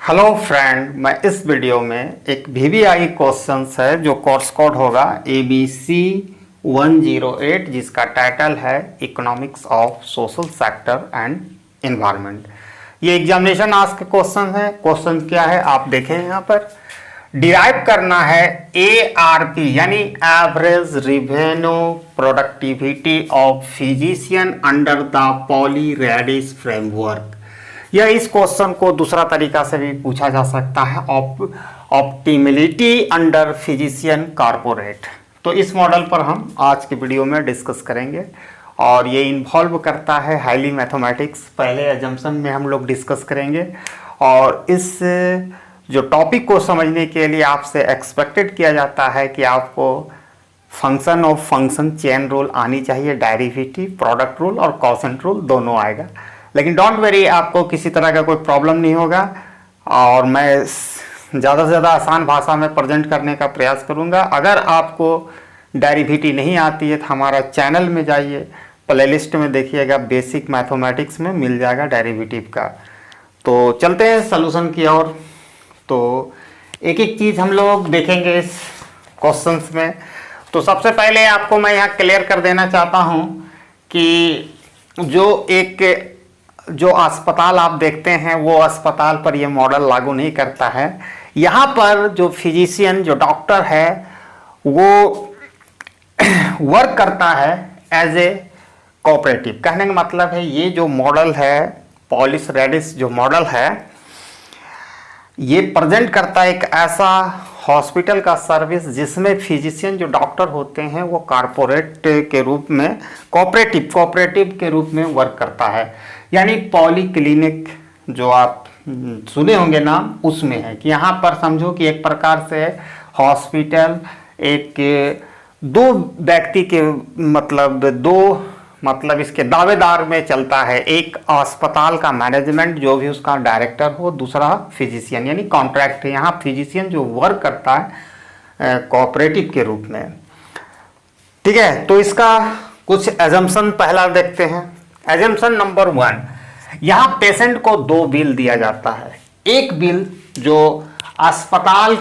Hello friend, मैं इस video में एक VVI क्वेश्चंस है जो कोर्स कोड होगा ABC 108 जिसका टाइटल है economics of social sector and environment. ये एग्जामिनेशन आस्क क्वेश्चन है। क्वेश्चन क्या है आप देखें यहाँ पर। डिराइव करना है ARP यानी average revenue productivity of physician under the Pauly Redisch framework. यह इस क्वेश्चन को दूसरा तरीका से भी पूछा जा सकता है, ऑप्टिमिलिटी अंडर फिजिशियन कॉर्पोरेट। तो इस मॉडल पर हम आज के वीडियो में डिस्कस करेंगे और ये इन्वॉल्व करता है हाईली मैथमेटिक्स। पहले एजम्पशन में हम लोग डिस्कस करेंगे और इस जो टॉपिक को समझने के लिए आपसे एक्सपेक्टेड किया जाता है कि आपको function of function chain rule आनी चाहिए, डेरिवेटिव, प्रोडक्ट रूल और क्वोशिएंट रूल दोनों आएगा। लेकिन डोंट वरी, आपको किसी तरह का कोई प्रॉब्लम नहीं होगा और मैं ज़्यादा से ज़्यादा आसान भाषा में प्रेजेंट करने का प्रयास करूँगा। अगर आपको डेरिवेटिव नहीं आती है तो हमारा चैनल में जाइए, प्लेलिस्ट में देखिएगा, बेसिक मैथमेटिक्स में मिल जाएगा डेरिवेटिव का। तो चलते हैं सॉल्यूशन की ओर। तो एक एक चीज़ हम लोग देखेंगे इस क्वेश्चंस में। तो सबसे पहले आपको मैं यहाँ क्लियर कर देना चाहता हूँ कि जो अस्पताल आप देखते हैं वो अस्पताल पर ये मॉडल लागू नहीं करता है। यहाँ पर जो फिजिशियन, जो डॉक्टर है, वो वर्क करता है एज ए कोऑपरेटिव। कहने का मतलब है ये जो मॉडल है, पॉलिस रेडिस जो मॉडल है, ये प्रेजेंट करता है एक ऐसा हॉस्पिटल का सर्विस जिसमें फिजिशियन जो डॉक्टर होते हैं वो कॉर्पोरेट के रूप में, कोऑपरेटिव के रूप में वर्क करता है। यानी पॉली क्लिनिक जो आप सुने होंगे नाम, उसमें है कि यहाँ पर समझो कि एक प्रकार से हॉस्पिटल एक दो व्यक्ति के मतलब इसके दावेदार में चलता है। एक अस्पताल का मैनेजमेंट जो भी उसका डायरेक्टर हो, दूसरा फिजिशियन यानी कॉन्ट्रैक्ट है। यहाँ फिजिशियन जो वर्क करता है कोऑपरेटिव के रूप में। ठीक है, तो इसका कुछ एजम्पशन पहला देखते हैं। एजम्पशन नंबर 1, यहाँ पेशेंट को दो बिल दिया जाता है। एक बिल जो अस्पताल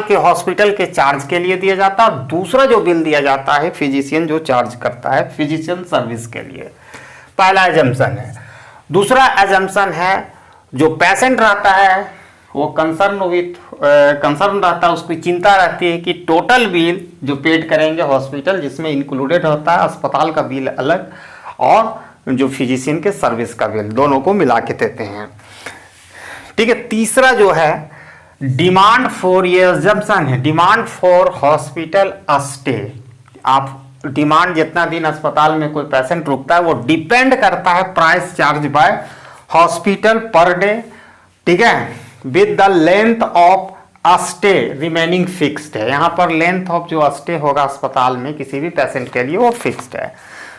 के हॉस्पिटल के चार्ज के लिए दिया जाता है और दूसरा जो बिल दिया जाता है फिजिशियन जो चार्ज करता है फिजिशियन सर्विस के लिए। पहला एजम्पशन है। दूसरा एजम्पशन है जो पेशेंट रहता है वो कंसर्न रहता है, उसकी चिंता रहती है कि टोटल बिल जो पेड करेंगे हॉस्पिटल, जिसमें इंक्लूडेड होता है अस्पताल का बिल अलग और जो फिजिशियन के सर्विस का बिल, दोनों को मिला के देते हैं। ठीक है, तीसरा जो है डिमांड फॉर, ये एजम्पशन है, डिमांड फॉर हॉस्पिटल स्टे। आप डिमांड जितना दिन अस्पताल में कोई पेशेंट रुकता है वो डिपेंड करता है price charge by hospital per day. ठीक है, with the length of stay remaining fixed है। यहाँ पर लेंथ ऑफ जो स्टे होगा अस्पताल में किसी भी पेशेंट के लिए वो फिक्स्ड है।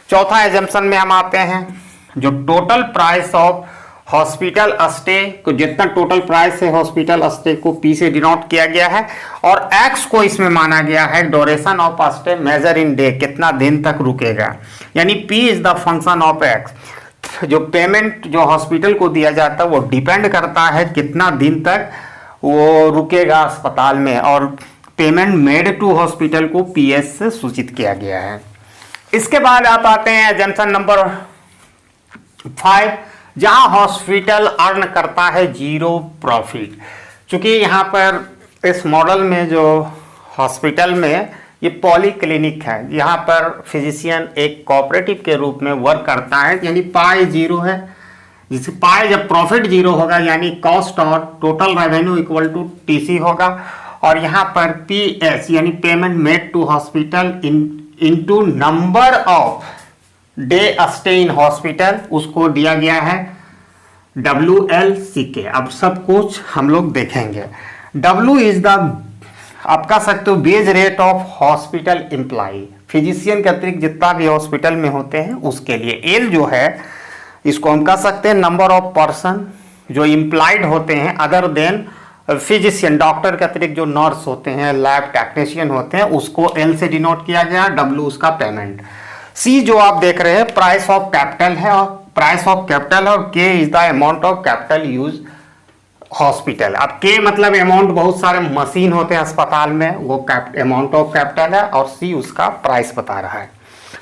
चौथा एजम्पशन में हम आते हैं, जो total price of hospital stay को, जितना टोटल प्राइस है हॉस्पिटल स्टे को P से डिनोट किया गया है और X को इसमें माना गया है duration of stay measure in day, कितना दिन तक रुकेगा। यानी P is the function of X। जो पेमेंट जो हॉस्पिटल को दिया जाता है वो डिपेंड करता है कितना दिन तक वो रुकेगा अस्पताल में, और पेमेंट मेड टू हॉस्पिटल को PS से सूचित किया गया है। इसके बाद आप आते हैं एजम्पशन नंबर 5, जहां हॉस्पिटल अर्न करता है जीरो प्रॉफिट। चूंकि यहाँ पर इस मॉडल में जो हॉस्पिटल में ये पॉली क्लिनिक है, यहाँ पर फिजिशियन एक कोऑपरेटिव के रूप में वर्क करता है, यानी पाई जीरो है। जिससे पाई जब प्रॉफिट जीरो होगा यानी कॉस्ट और total revenue equal to TC होगा, और यहाँ पर PS यानी payment made to hospital into number of day stay in hospital, उसको दिया गया है WLCK। अब सब कुछ हम लोग देखेंगे। W इज द, आप कह सकते हो, wage rate of hospital employ, physician के अतिरिक्त जितना भी हॉस्पिटल में होते हैं उसके लिए। L जो है इसको हम कह सकते हैं नंबर ऑफ पर्सन जो एम्प्लॉयड होते हैं अदर देन फिजिशियन, डॉक्टर के अतिरिक्त जो नर्स होते हैं, लैब टेक्नीशियन होते हैं, उसको L से डिनोट किया गया। W उसका पेमेंट। C जो आप देख रहे हैं प्राइस ऑफ कैपिटल है, और प्राइस ऑफ कैपिटल, और K is the amount of capital use hospital. अब के मतलब अमाउंट, बहुत सारे मशीन होते हैं अस्पताल में, वो अमाउंट ऑफ कैपिटल है, और सी उसका प्राइस बता रहा है।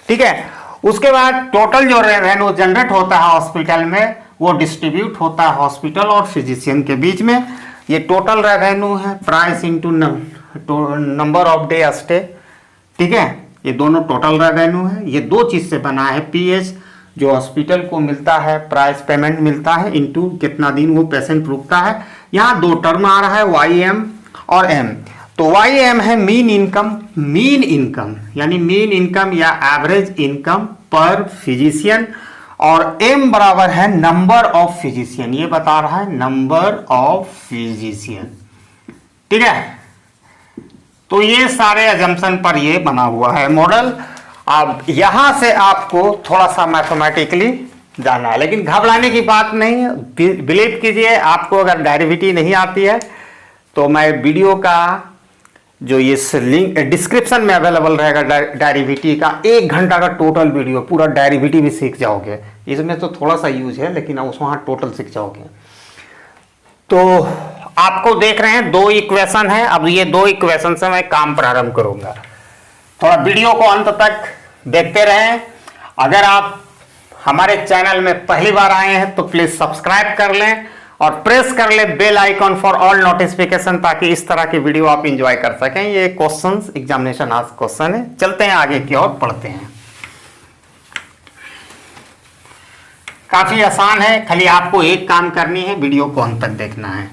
ठीक है, उसके बाद टोटल जो रेवेन्यू जनरेट होता है हॉस्पिटल में, वो डिस्ट्रीब्यूट होता है हॉस्पिटल और फिजिशियन के बीच में। ये टोटल रेवेन्यू है, price into number of day stay. ठीक है, ये दोनों टोटल रेवेन्यू है। ये दो चीज से बना है, पीएच जो हॉस्पिटल को मिलता है, प्राइस पेमेंट मिलता है, इनटू कितना दिन वो पेशेंट रुकता है। यहाँ दो टर्म आ रहा है, वाई एम और एम। तो वाई एम है मीन इनकम यानी मीन इनकम या एवरेज इनकम पर फिजिशियन, और एम बराबर है नंबर ऑफ फिजिशियन, ये बता रहा है नंबर ऑफ फिजिशियन। ठीक है, तो ये सारे अजम्पशन पर ये बना हुआ है मॉडल। अब यहां से आपको थोड़ा सा मैथमेटिकली जाना है, लेकिन घबराने की बात नहीं है। बिलीव कीजिए, आपको अगर डेरिवेटिव नहीं आती है तो मैं वीडियो का जो ये लिंक डिस्क्रिप्शन में अवेलेबल रहेगा डेरिवेटिव का, 1 घंटा का टोटल वीडियो, पूरा डेरिवेटिव भी सीख जाओगे। इसमें तो थोड़ा सा यूज है, लेकिन उस वहां टोटल सीख जाओगे। तो आपको देख रहे हैं 2 इक्वेशन है। अब ये 2 इक्वेशन से मैं काम प्रारंभ करूंगा। थोड़ा वीडियो को अंत तक देखते रहें। अगर आप हमारे चैनल में पहली बार आए हैं तो प्लीज सब्सक्राइब कर लें और प्रेस कर लें bell icon for all notification, ताकि इस तरह की वीडियो आप एंजॉय कर सकें। ये क्वेश्चंस एग्जामिनेशन आज क्वेश्चन है। चलते हैं आगे की ओर, पढ़ते हैं। काफी आसान है, खाली आपको एक काम करनी है, वीडियो को अंत तक देखना है।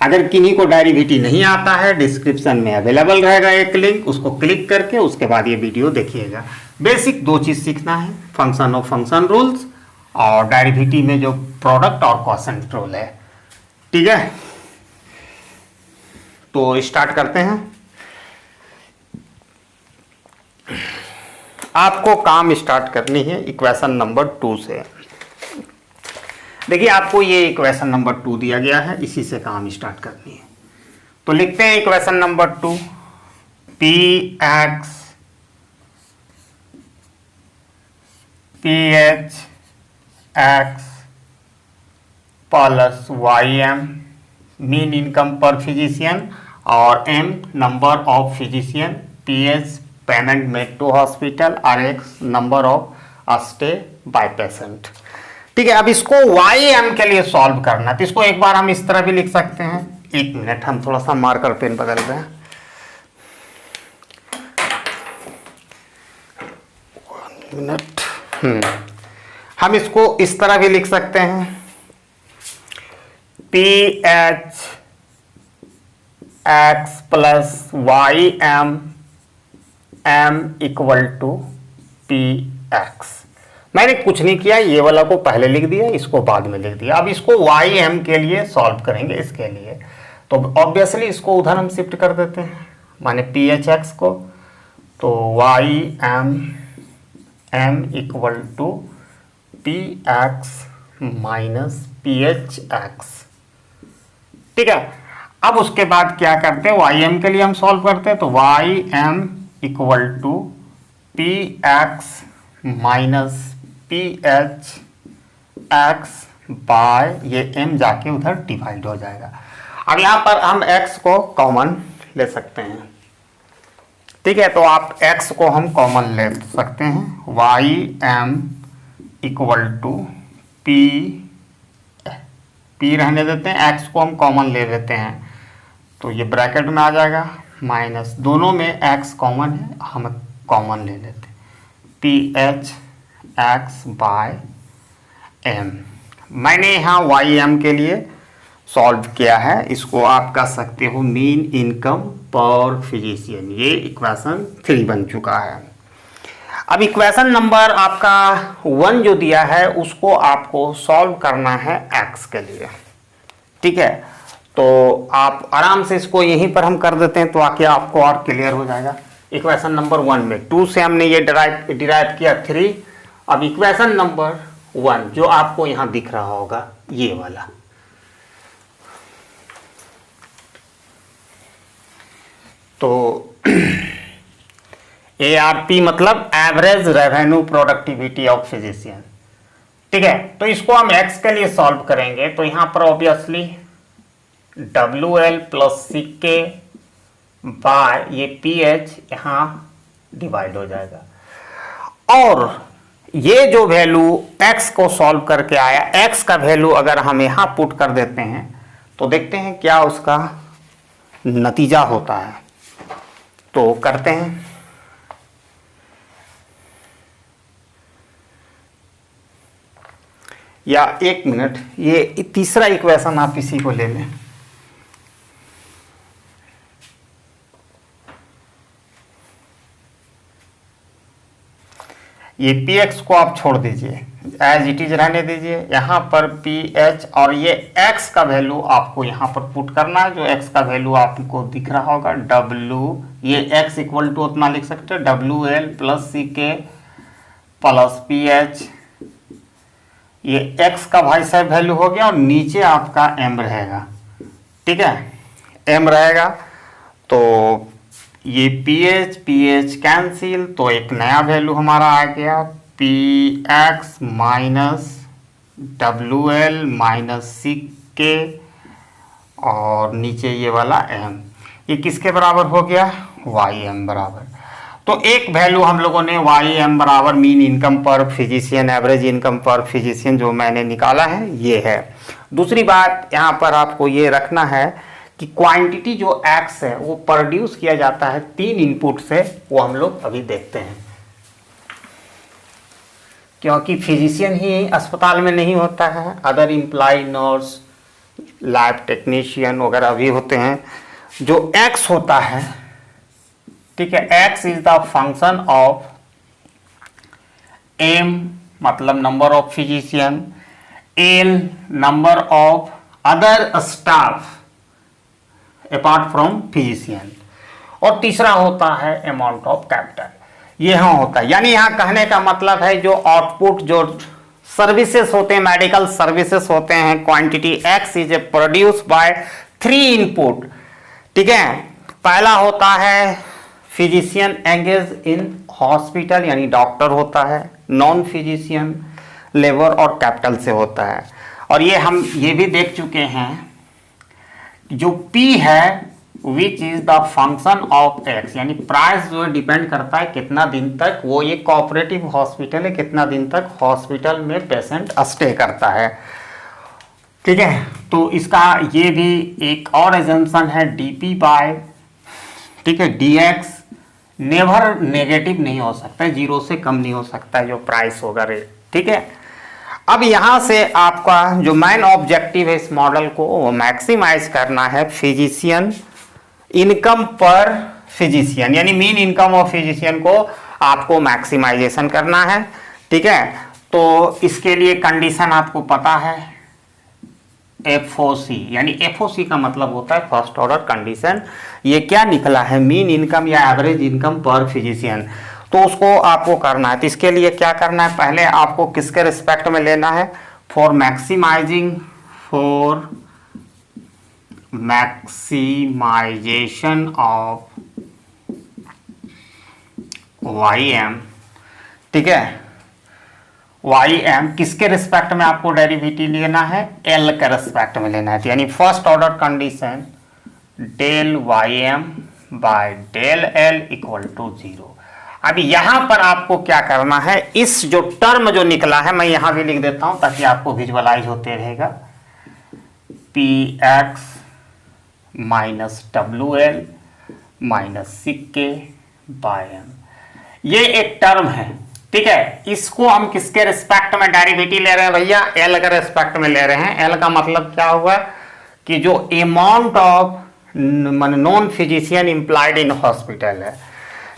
अगर किन्हीं को डेरिवेटिव नहीं आता है, डिस्क्रिप्शन में अवेलेबल रहेगा एक लिंक, उसको क्लिक करके उसके बाद ये वीडियो देखिएगा। बेसिक 2 चीज सीखना है, फंक्शन ऑफ फंक्शन रूल्स और डेरिवेटिव में जो प्रोडक्ट और क्वोशिएंट रूल है। ठीक है, तो स्टार्ट करते हैं। आपको काम स्टार्ट करनी है इक्वेशन नंबर 2 से। देखिए, आपको ये इक्वेशन नंबर 2 दिया गया है, इसी से काम स्टार्ट करनी है। तो लिखते हैं equation number 2, P H X plus Y M mean income per physician, और M number of physician, P H payment made to hospital, और X number of stay by patient. ठीक है, अब इसको वाई एम के लिए सॉल्व करना है, तो इसको एक बार हम इस तरह भी लिख सकते हैं। 1 मिनट, हम थोड़ा सा मार्कर पेन बदल रहे हैं। 1 मिनट। हम इसको इस तरह भी लिख सकते हैं, P H X plus Y M equal to P X. मैंने कुछ नहीं किया, ये वाला को पहले लिख दिया, इसको बाद में लिख दिया। अब इसको वाई एम के लिए सॉल्व करेंगे। इसके लिए तो ऑब्वियसली इसको उधर हम शिफ्ट कर देते हैं, माने पी एच एक्स को, तो Y M equal to P X minus P H X. ठीक है, अब उसके बाद क्या करते हैं, वाई एम के लिए हम सॉल्व करते हैं, तो Y M equal to P X minus P H X by, ये m जाके उधर डिवाइड हो जाएगा। अब यहाँ पर हम x को कॉमन ले सकते हैं। ठीक है, तो आप x को हम कॉमन ले सकते हैं, Y M equal to P रहने देते हैं, x को हम कॉमन ले लेते हैं, तो ये ब्रैकेट में आ जाएगा, माइनस दोनों में x कॉमन है, हम कॉमन ले लेते हैं, P H X by M. मैंने यहाँ वाई एम के लिए सॉल्व किया है, इसको आप कह सकते हो मीन इनकम पर फिजिशियन। ये इक्वेशन 3 बन चुका है। अब इक्वेशन नंबर आपका 1 जो दिया है, उसको आपको सॉल्व करना है एक्स के लिए। ठीक है, तो आप आराम से इसको यहीं पर हम कर देते हैं, तो आके आपको और क्लियर हो जाएगा। इक्वेशन नंबर 1 में 2 से हमने ये डिराइव किया 3। अब इक्वेशन नंबर 1 जो आपको यहां दिख रहा होगा, ये वाला, तो ARP मतलब average revenue productivity of physician. ठीक है, तो इसको हम x के लिए सॉल्व करेंगे, तो यहां पर obviously WL plus CK by ये pH यहाँ डिवाइड हो जाएगा। और ये जो वैल्यू x को सॉल्व करके आया, x का वैल्यू अगर हम यहाँ पुट कर देते हैं तो देखते हैं क्या उसका नतीजा होता है। तो करते हैं, या एक मिनट, ये तीसरा इक्वेशन आप इसी को ले लें। ये px को आप छोड़ दीजिए, एज इट इज रहने दीजिए। यहाँ पर pH और ये x का वैल्यू आपको यहाँ पर पुट करना है, जो x का वैल्यू आपको दिख रहा होगा W, ये x इक्वल टू उतना लिख सकते हैं WL plus CK plus pH। ये x का भाई साहब वैल्यू हो गया और नीचे आपका m रहेगा, ठीक है, m रहेगा। तो ये pH कैंसिल, तो एक नया वैल्यू हमारा आ गया px minus WL minus CK और नीचे ये वाला m, ये किसके बराबर हो गया, Ym बराबर। तो एक वैल्यू हम लोगों ने Ym बराबर mean income per physician, average income per physician जो मैंने निकाला है ये है। दूसरी बात यहाँ पर आपको ये रखना है कि क्वांटिटी जो x है वो प्रोड्यूस किया जाता है 3 इनपुट से, वो हम लोग अभी देखते हैं। क्योंकि फिजिशियन ही अस्पताल में नहीं होता है, other employ, nurse, lab technician वगैरह भी होते हैं। जो x होता है, ठीक है, x is the function of m मतलब number of physician, l number of other staff apart from physician, और तीसरा होता है अमाउंट ऑफ कैपिटल। ये यहाँ होता है, यानी यहाँ कहने का मतलब है जो आउटपुट, जो सर्विसेज होते हैं, मेडिकल सर्विसेज होते हैं, quantity x is produce by 3 input, ठीक है। पहला होता है फिजिशियन एंगेज इन हॉस्पिटल, यानी डॉक्टर होता है, नॉन फिजिशियन लेबर और कैपिटल से होता है। और ये हम ये भी देख चुके हैं, जो P है which is the function of x, यानी प्राइस जो डिपेंड करता है कितना दिन तक वो ये कोऑपरेटिव हॉस्पिटल है, कितना दिन तक हॉस्पिटल में पेशेंट स्टे करता है, ठीक है। तो इसका ये भी एक और एजम्पशन है dp बाय, ठीक है, dx नेवर नेगेटिव नहीं हो सकता है, 0 से कम नहीं हो सकता है जो प्राइस होगा रेट, ठीक है। अब यहाँ से आपका जो मेन ऑब्जेक्टिव है इस मॉडल को वो मैक्सिमाइज करना है फिजिशियन इनकम पर फिजिशियन, यानी मीन इनकम ऑफ फिजिशियन को आपको मैक्सिमाइजेशन करना है, ठीक है। तो इसके लिए कंडीशन आपको पता है FOC, यानी FOC का मतलब होता है फर्स्ट ऑर्डर कंडीशन। ये क्या निकला है, मीन इनकम या एवरेज इनकम पर फिजिशियन, तो उसको आपको करना है। तो इसके लिए क्या करना है, पहले आपको किसके रिस्पेक्ट में लेना है, फॉर मैक्सिमाइजेशन ऑफ Ym, ठीक है। Ym किसके रिस्पेक्ट में आपको डेरिवेटिव लेना है, L के रिस्पेक्ट में लेना है। तो यानी first order condition del Ym by del L equal to 0। अभी यहां पर आपको क्या करना है, इस जो टर्म जो निकला है मैं यहां भी लिख देता हूं ताकि आपको विजुअलाइज होते रहेगा, px minus WL minus CK by m, ये एक टर्म है, ठीक है। इसको हम किसके रिस्पेक्ट में डेरिवेटिव ले रहे हैं भैया, L के रिस्पेक्ट में ले रहे हैं। L का मतलब क्या हुआ कि जो amount of non physician employed in hospital है,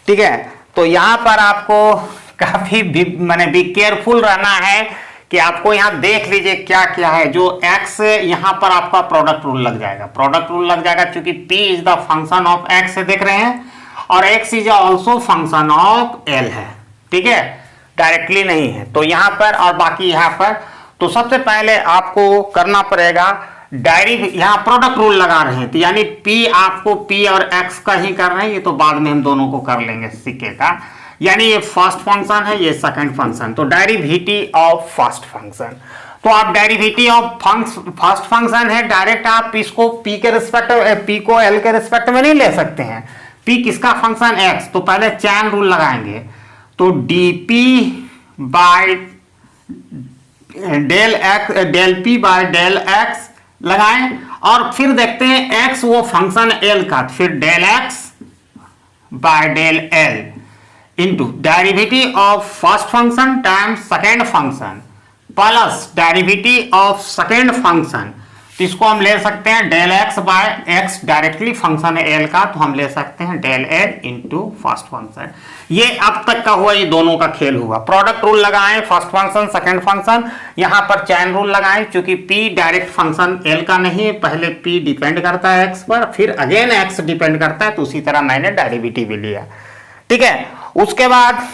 ठीक है। तो यहाँ पर आपको काफी बी केयरफुल रहना है कि आपको यहाँ देख लीजिए क्या क्या है। जो x यहाँ पर आपका प्रोडक्ट रूल लग जाएगा, प्रोडक्ट रूल लग जाएगा क्योंकि p is the function of x देख रहे हैं, और x is also function of l है, ठीक है, डायरेक्टली नहीं है। तो यहाँ पर और बाकी यहाँ पर, तो सबसे पहले आपको करना पड़ेगा यहाँ प्रोडक्ट रूल लगा रहे हैं, तो यानी p आपको p और x का ही कर रहे हैं, ये तो बाद में हम दोनों को कर लेंगे सीके का। यानी ये फर्स्ट फंक्शन है, ये सेकंड फंक्शन, तो डेरिवेटिव ऑफ फर्स्ट फंक्शन। तो आप डेरिवेटिव ऑफ फर्स्ट फंक्शन है, डायरेक्ट आप इसको p के रिस्पेक्ट, p को l के रिस्पेक्ट में नहीं ले सकते हैं। p किसका फंक्शन x, तो पहले चैन रूल लगाएंगे, तो dp by del p by del x लगाएं, और फिर देखते हैं x वो फंक्शन l का, फिर del x by del l into derivative of first function times second function plus derivative of second function, तो इसको हम ले सकते हैं del x by x, directly function है l का, तो हम ले सकते हैं del l into first function. ये अब तक का हुआ, ये दोनों का खेल हुआ। प्रोडक्ट रूल लगाएं, फर्स्ट फंक्शन सेकंड फंक्शन, यहाँ पर चैन रूल लगाएं, क्योंकि p डायरेक्ट फंक्शन l का नहीं है, पहले p डिपेंड करता है x पर, फिर अगेन x डिपेंड करता है, तो उसी तरह मैंने डेरिवेटिव भी लिया। ठीक है, उसके बाद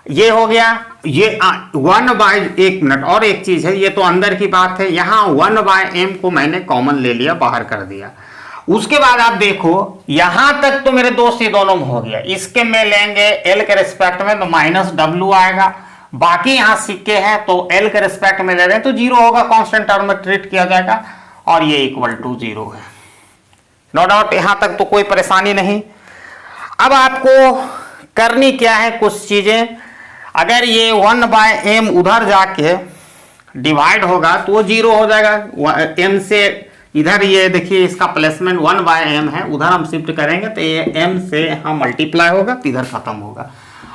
ये हो गया, ये 1 बाय, एक मिनट, और एक चीज है, ये तो अंदर की बात है, यहाँ 1 बाय m को मैंने कॉमन ले लिया, बाहर कर दिया। उसके बाद आप देखो यहां तक तो मेरे दोस्त ये दोनों में हो गया, इसके में लेंगे l के रिस्पेक्ट में तो माइनस w आएगा, बाकी यहाँ सिक्के हैं तो l के रिस्पेक्ट में ले रहे हैं तो 0 होगा, कांस्टेंट टर्म में ट्रीट किया जाएगा, और ये इक्वल टू 0 है। नो डाउट, यहां तक तो कोई परेशानी नहीं। अब आपको करनी क्या है, कुछ चीजें, अगर ये 1 बाय m उधर जाके डिवाइड होगा तो वो 0 हो जाएगा। m से इधर, ये देखिए इसका प्लेसमेंट 1 बाय m है, उधर हम शिफ्ट करेंगे तो ये m से यहाँ मल्टीप्लाई होगा तो इधर खत्म होगा,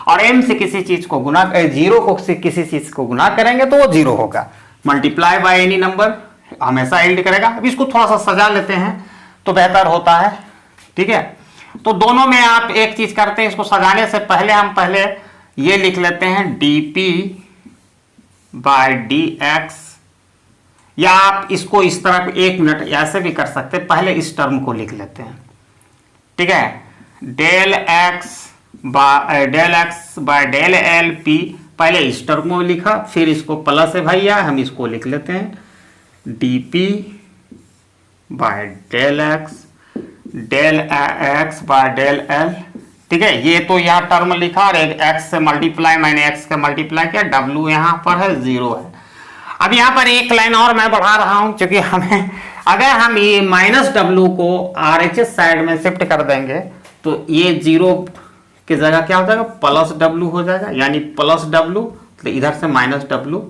और m से किसी चीज को गुना, 0 को से किसी चीज को गुना करेंगे तो वो 0 होगा। मल्टीप्लाई बाय एनी नंबर हमेशा यील्ड करेगा। अब इसको थोड़ा सा सजा लेते हैं तो बेहतर होता है। ठीक है, तो दोनों में आप एक चीज करते हैं, इसको सजाने से पहले हम पहले ये लिख लेते हैं dp बाय dx, या आप इसको इस तरह, एक मिनट ऐसे भी कर सकते हैं, पहले इस टर्म को लिख लेते हैं। ठीक है, del x by del L P, पहले इस टर्म को लिखा, फिर इसको प्लस है भैया, हम इसको लिख लेते हैं dp by del x by del l। ठीक है, ये तो यहाँ टर्म लिखा, और एक x से मल्टीप्लाई, मैंने x से मल्टीप्लाई किया, w यहाँ पर है 0 है। अब यहाँ पर एक लाइन और मैं बढ़ा रहा हूं, क्योंकि हमें, अगर हम ये माइनस w को RHS साइड में शिफ्ट कर देंगे तो ये 0 की जगह क्या हो जाएगा, प्लस w हो जाएगा, यानी प्लस w, तो इधर से माइनस w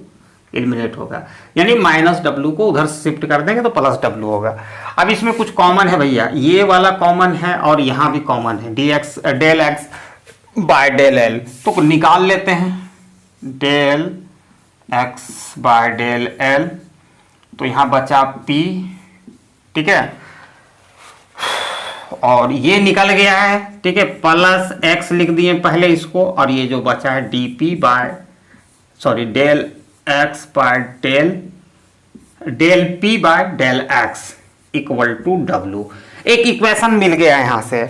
एलिमिनेट होगा, यानी माइनस w को उधर शिफ्ट कर देंगे तो प्लस w होगा। अब इसमें कुछ कॉमन है भैया, ये वाला कॉमन है और यहाँ भी कॉमन है, del x by del l, तो निकाल लेते हैं del x by del l, तो यहाँ बचा p। ठीक है, और ये निकल गया है। ठीक है, प्लस x लिख दिए पहले इसको, और ये जो बचा है dp by, sorry, del x by del p by del x equal to w। एक इक्वेशन मिल गया यहाँ से,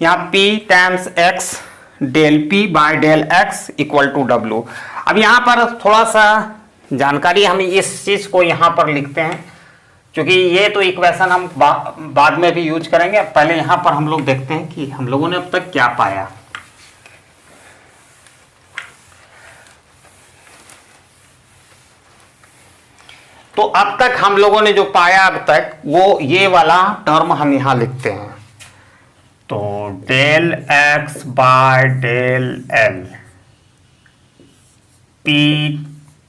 यहाँ p times x del p by del x equal to w। अब यहाँ पर थोड़ा सा जानकारी, हम इस चीज को यहाँ पर लिखते हैं, क्योंकि ये तो इक्वेशन हम बाद में भी यूज करेंगे। पहले यहाँ पर हम लोग देखते हैं कि हम लोगों ने अब तक क्या पाया। तो अब तक हम लोगों ने जो पाया अब तक, वो ये वाला टर्म हम यहाँ लिखते हैं, तो del x by del l p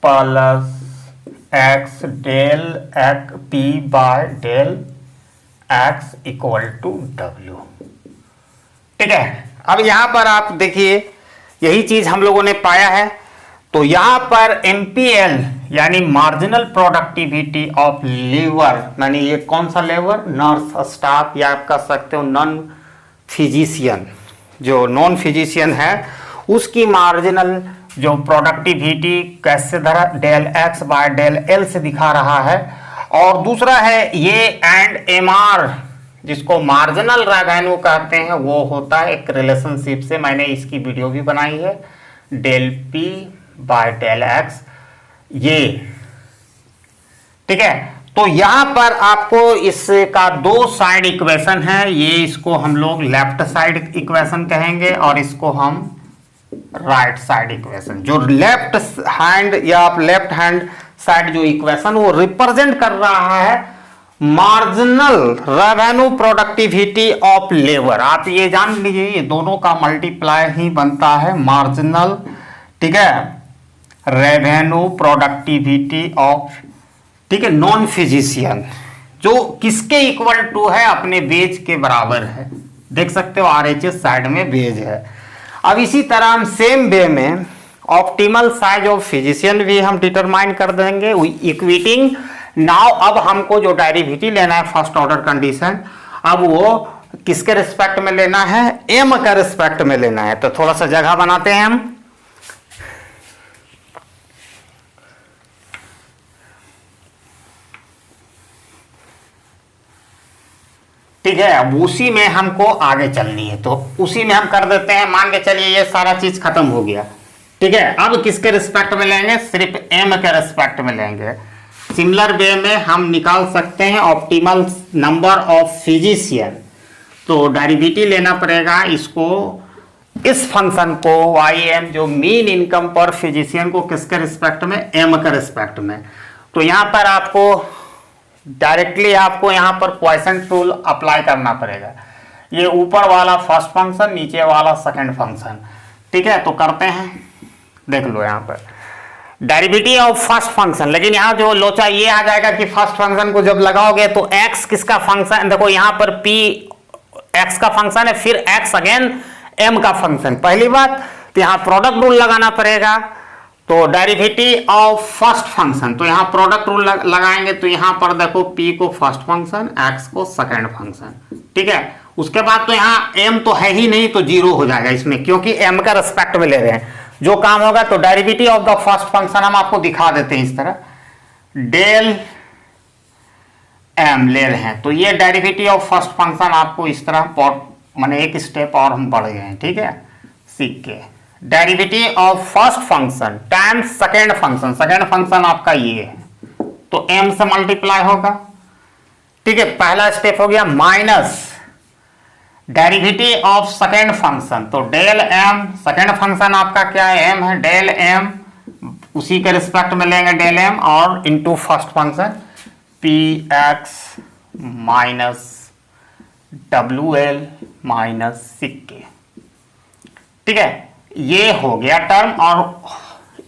plus x del p by del x equal to w। ठीक है, अब यहां पर आप देखिए यही चीज हम लोगों ने पाया है। तो यहां पर MPL यानी मार्जिनल प्रोडक्टिविटी ऑफ लेबर, यानी ये कौन सा लेबर, नर्स स्टाफ, या आप कह सकते हो नॉन फिजिशियन, जो नॉन फिजिशियन है उसकी मार्जिनल जो प्रोडक्टिविटी कैसे धरा, del x by del l से दिखा रहा है। और दूसरा है ये एंड MR, जिसको मार्जिनल रेवेन्यू कहते हैं, वो होता है एक रिलेशनशिप से, मैंने इसकी वीडियो भी बनाई है, del p by del x ये। ठीक है, तो यहां पर आपको इसका 2 साइड इक्वेशन है, ये इसको हम लोग लेफ्ट साइड इक्वेशन कहेंगे और इसको हम राइट साइड इक्वेशन। जो लेफ्ट हैंड या आप लेफ्ट हैंड साइड जो इक्वेशन वो रिप्रेजेंट कर रहा है marginal revenue productivity of labour. आप ये जान लीजिए ये दोनों का मल्टीप्लाई ही बनता है मार्जिनल, ठीक है, रेवेन्यू प्रोडक्टिविटी ऑफ, ठीक है, नॉन फिजिशियन, जो किसके इक्वल टू है, अपने वेज के बराबर है। देख सकते हो RHS साइड में वेज है। अब इसी तरह हम सेम वे में ऑप्टिमल साइज ऑफ फिजिशियन भी हम डिटरमाइन कर देंगे इक्विटिंग नाउ। अब हमको जो डेरिवेटिव लेना है फर्स्ट ऑर्डर कंडीशन, अब वो किसके रिस्पेक्ट में लेना है, एम का रिस्पेक्ट में लेना है। तो थोड़ा सा जगह बनाते हैं हम। ठीक है, अब उसी में हमको आगे चलनी है, तो उसी में हम कर देते हैं। मान के चलिए ये सारा चीज खत्म हो गया, ठीक है। अब किसके रिस्पेक्ट में लेंगे, सिर्फ एम के रिस्पेक्ट में लेंगे। सिमिलर वे में हम निकाल सकते हैं ऑप्टिमल नंबर ऑफ फिजिशियन। तो डेरिवेटिव लेना पड़ेगा इसको, इस फंक्शन को YM जो मीन इनकम पर फिजिशियन को किसके रिस्पेक्ट में, एम के रिस्पेक्ट में। तो यहां पर आपको डायरेक्टली आपको यहां पर क्वोशंट रूल अप्लाई करना पड़ेगा। ये ऊपर वाला फर्स्ट फंक्शन, नीचे वाला सेकंड फंक्शन, ठीक है। तो करते हैं, देख लो यहां पर डेरिवेटिव ऑफ फर्स्ट फंक्शन, लेकिन यहां जो लोचा ये आ जाएगा कि फर्स्ट फंक्शन को जब लगाओगे तो x किसका फंक्शन, देखो यहां पर p x का फंक्शन है, फिर x अगेन m का फंक्शन। पहली बात तो यहां प्रोडक्ट रूल लगाना पड़ेगा। तो डेरिवेटिव ऑफ फर्स्ट फंक्शन, तो यहां प्रोडक्ट रूल लगाएंगे तो यहां पर देखो p को फर्स्ट फंक्शन, x को सेकंड फंक्शन, ठीक है। उसके बाद तो यहां m तो है ही नहीं, तो जीरो हो जाएगा इसमें, क्योंकि m का रिस्पेक्ट में ले रहे हैं। जो काम होगा तो derivative of the first function हम आपको दिखा देते हैं इस तरह, डेल m ले रहे हैं। तो ये डेरिवेटिव ऑफ फर्स्ट फंक्शन आपको इस तरह माने एक स्टेप और हम बढ़ गए हैं, ठीक है, सीख के। Derivative of first function times second function, second function आपका ये है, तो m से मल्टीप्लाई होगा, ठीक है। पहला स्टेप हो गया minus derivative of second function, तो डेल m, सेकेंड फंक्शन आपका क्या है, m है, डेल m उसी के रिस्पेक्ट में लेंगे डेल m, और into first function px minus wl minus सिक, ठीक है। ये हो गया टर्म, और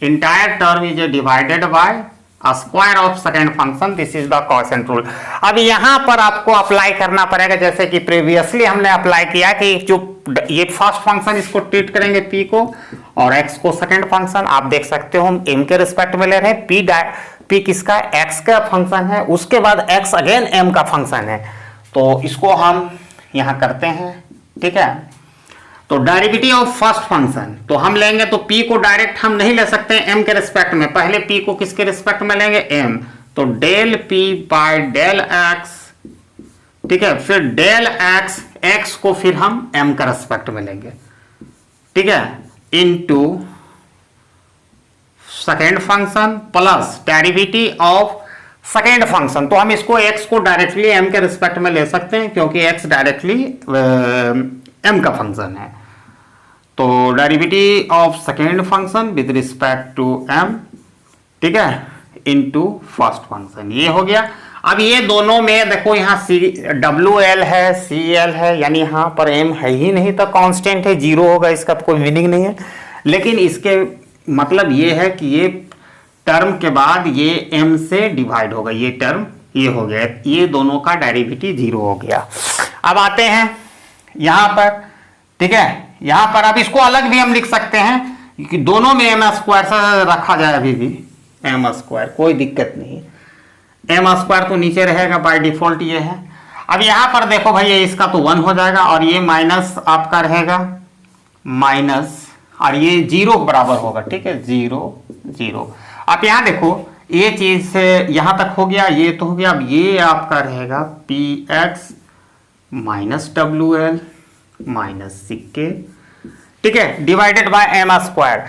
entire term is divided by square of second function, this is the quotient rule. अब यहां पर आपको अप्लाई करना पड़ेगा, जैसे कि प्रीवियसली हमने अप्लाई किया कि जो ये फर्स्ट फंक्शन इसको ट्रीट करेंगे p को, और x को सेकेंड फंक्शन। आप देख सकते हो हम m के रिस्पेक्ट में ले रहे हैं, p किसका, x का फंक्शन है, उसके बाद x अगेन m का फंक्शन है। तो इसको हम यहां करते हैं, ठीक है। तो डेरिवेटिव ऑफ फर्स्ट फंक्शन तो हम लेंगे, तो p को डायरेक्ट हम नहीं ले सकते m के रिस्पेक्ट में, पहले p को किसके रिस्पेक्ट में लेंगे, m। तो del p by del x, ठीक है, फिर डेल x, x को फिर हम m का रिस्पेक्ट में लेंगे, ठीक है, into second function plus derivative of second function. तो हम इसको x को डायरेक्टली m के रिस्पेक्ट में ले सकते हैं, क्योंकि x डायरेक्टली m का फंक्शन है। तो derivative of second function with respect to m, ठीक है, इनटू फर्स्ट फंक्शन, ये हो गया। अब ये दोनों में देखो यहाँ WL है, CL है, यानी यहाँ पर m है ही नहीं, तो कांस्टेंट है, जीरो होगा, इसका कोई मीनिंग नहीं है। लेकिन इसके मतलब ये है कि ये टर्म के बाद ये m से डिवाइड होगा, ये टर्म ये हो गया, ये दोनों का डेरिवेटिव जीरो हो गया। अब आते हैं यहां पर, ठीक है, यहां पर अब इसको अलग भी हम लिख सकते हैं कि दोनों में m स्क्वायर से रखा जाए, अभी भी m स्क्वायर, कोई दिक्कत नहीं, m स्क्वायर तो नीचे रहेगा बाय डिफॉल्ट, ये है। अब यहां पर देखो भाई ये इसका तो 1 हो जाएगा, और ये माइनस आपका रहेगा माइनस, और ये जीरो बराबर होगा, ठीक है, 0 0। आप यहां देखो ये चीज से यहां तक हो गया, ये तो हो गया। अब ये आपका रहेगा px माइनस WL माइनस सिक्के, ठीक है, डिवाइडेड बाय m स्क्वायर।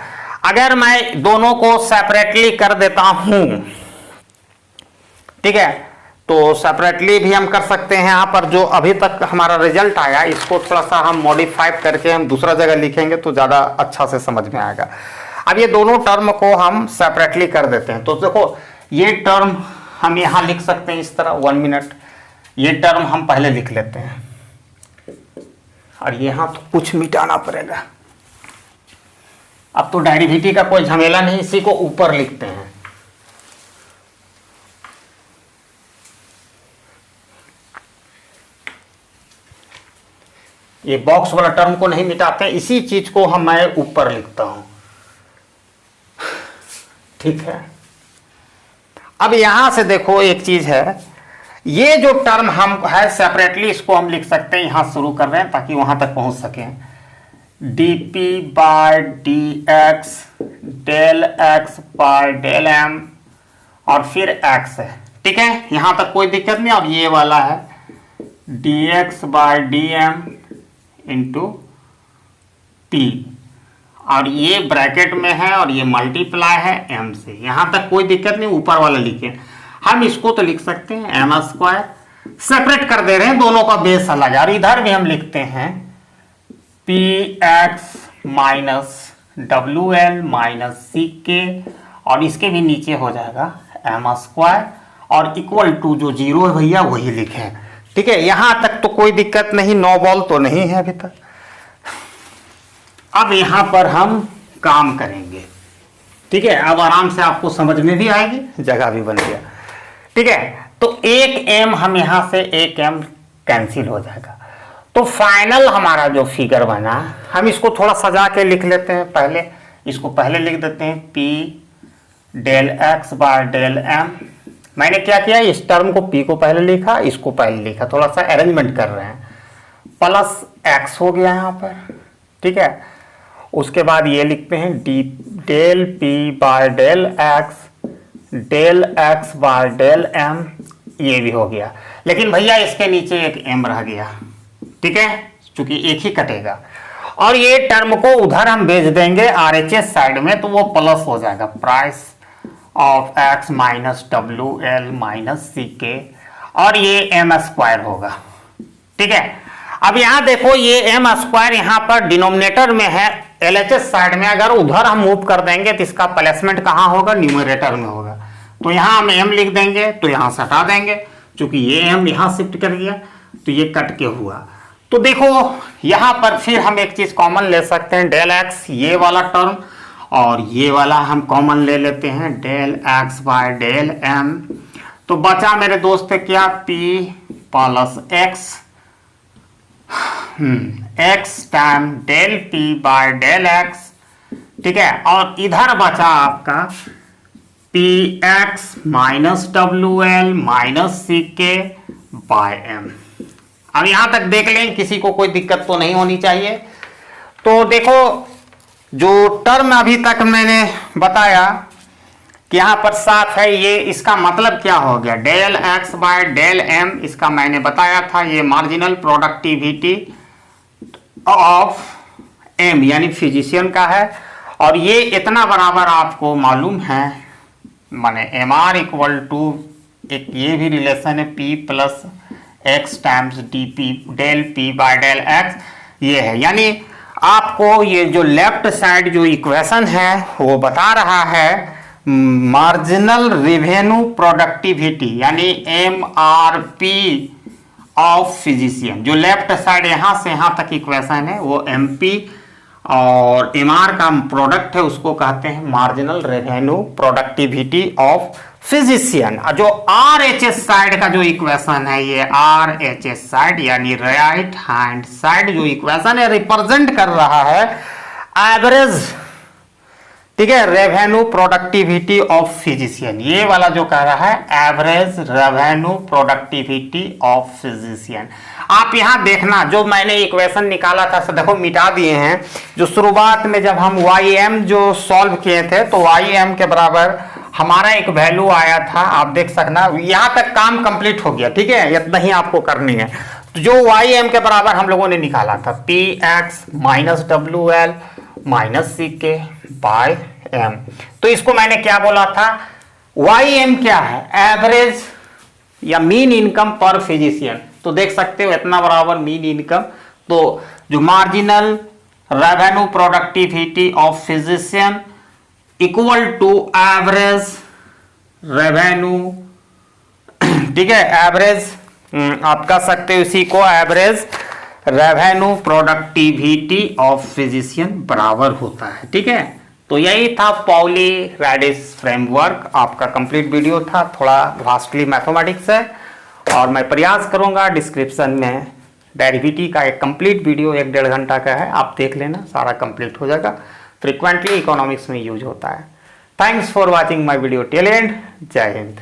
अगर मैं दोनों को सेपरेटली कर देता हूं, ठीक है, तो सेपरेटली भी हम कर सकते हैं। यहां पर जो अभी तक हमारा रिजल्ट आया, इसको थोड़ा सा हम मॉडिफाई करके हम दूसरा जगह लिखेंगे तो ज्यादा अच्छा से समझ में आएगा। अब ये दोनों टर्म को हम सेपरेटली कर देते हैं। तो देखो ये टर्म हम यहाँ लिख सकते हैं इस तरह, 1 मिनट, ये टर्म हम पहले लिख लेते हैं और यहाँ तो कुछ मिटाना पड़ेगा। अब तो डेरिवेटिव का कोई झमेला नहीं, इसी को ऊपर लिखते हैं। ये बॉक्स वाला टर्म को नहीं मिटाते, इसी चीज को मैं ऊपर लिखता हूं, ठीक है। अब यहां से देखो एक चीज है, ये जो टर्म हम है सेपरेटली इसको हम लिख सकते हैं, यहां शुरू कर रहे हैं ताकि वहां तक पहुंच सके। dp by dx del x by del m और फिर x है, ठीक है, यहां तक कोई दिक्कत नहीं। और ये वाला है dx by dm into p, और ये ब्रैकेट में है और ये मल्टीप्लाई है m से, यहां तक कोई दिक्कत नहीं। ऊपर वाला लिखे, हम इसको तो लिख सकते हैं m स्क्वायर, सेपरेट कर दे रहे हैं, दोनों का बेस अलग है। और इधर भी हम लिखते हैं px minus wl minus ck, और इसके भी नीचे हो जाएगा m स्क्वायर और इक्वल टू जो 0 है भैया वही लिखे, ठीक है। यहां तक तो कोई दिक्कत नहीं, नो बॉल तो नहीं है अभी तक। अब यहां पर हम काम करेंगे, ठीक है, अब आराम से आपको समझ में भी आएगी, जगह भी बन गया, ठीक है। तो एक m हम यहां से एक m कैंसिल हो जाएगा, तो फाइनल हमारा जो फिगर बना, हम इसको थोड़ा सजा के लिख लेते हैं। पहले इसको पहले लिख देते हैं p del x by del m। मैंने क्या किया, इस टर्म को p को पहले लिखा, इसको पहले लिखा, थोड़ा सा अरेंजमेंट कर रहे हैं, प्लस x हो गया यहाँ पर, ठीक है। उसके बाद ये लिखते हैं D del p by del x by del m, ये भी हो गया। लेकिन भैया इसके नीचे एक m रह गया, ठीक है, क्योंकि एक ही कटेगा। और ये टर्म को उधर हम भेज देंगे RHS साइड में, तो वो प्लस हो जाएगा, price of x minus WL minus CK, और ये m स्क्वायर होगा, ठीक है। अब यहां देखो ये m स्क्वायर यहाँ पर डिनोमिनेटर में है, LHS साइड में अगर उधर हम मूव कर देंगे तो इसका प्लेसमेंट कहाँ होगा, न्यूमरेटर में होगा। तो यहाँ हम m लिख देंगे, तो यहाँ से हटा देंगे, क्योंकि ये m यहाँ शिफ्ट कर गया, तो ये कट के हुआ। तो देखो यहाँ पर फिर हम एक चीज कॉमन ले सकते हैं, डेल x, ये वाला टर्म, और ये वाला हम कॉमन ले लेते हैं, del x by del m। तो बचा मेरे दोस्त क्या, p plus x, x time del p by del x, ठीक है। और इधर बचा आपका px minus WL minus CK by m। अब यहां तक देख लें, किसी को कोई दिक्कत तो नहीं होनी चाहिए। तो देखो जो टर्म अभी तक मैंने बताया कि यहां पर साफ है, ये इसका मतलब क्या हो गया, del x by del m, इसका मैंने बताया था, ये मार्जिनल प्रोडक्टिविटी ऑफ m यानी फिजिशियन का है। और ये इतना बराबर आपको मालूम है, माने mr इक्वल टू एक ये भी रिलेशन है, p plus x times dp del p by del x, ये है। यानी आपको ये जो लेफ्ट साइड जो इक्वेशन है वो बता रहा है मार्जिनल रेवेन्यू प्रोडक्टिविटी यानी MRP ऑफ फिजिशियन। जो लेफ्ट साइड यहां से यहां तक इक्वेशन है वो MP, और MR का प्रोडक्ट है उसको कहते हैं marginal revenue productivity of physician. और जो RHS साइड का जो इक्वेशन है, ये RHS साइड यानी राइट हैंड साइड जो इक्वेशन है रिप्रेजेंट कर रहा है एवरेज, ठीक है, रेवेन्यू प्रोडक्टिविटी ऑफ फिजिशियन। ये वाला जो कह रहा है average revenue productivity of physician. आप यहां देखना जो मैंने इक्वेशन निकाला था, देखो मिटा दिए हैं। जो शुरुआत में जब हम YM जो सॉल्व किए थे तो YM के बराबर हमारा एक वैल्यू आया था, आप देख सकना। यहां तक काम कंप्लीट हो गया, ठीक है, इतना ही आपको करनी है। तो जो YM के बराबर हम लोगों ने निकाला था PX minus WL minus CK by M। तो इसको मैंने क्या बोला था, YM क्या है, एवरेज या मीन इनकम पर फिजिशियन। तो देख सकते हो इतना बराबर मीन इनकम। तो जो marginal revenue productivity of physician equal to average revenue, ठीक है, एवरेज आप कह सकते हो इसी को average revenue productivity of physician बराबर होता है। ठीक है, तो यही था पाउली रैडिस फ्रेमवर्क। आपका कंप्लीट वीडियो था, थोड़ा वास्टली मैथमेटिक्स है, और मैं प्रयास करूंगा डिस्क्रिप्शन में डेरिवेटिव का एक कंप्लीट वीडियो 1-1.5 घंटा का है, आप देख लेना, सारा कंप्लीट हो जाएगा। फ्रीक्वेंटली इकोनॉमिक्स में यूज होता है। Thanks for watching my video till and. जय हिंद।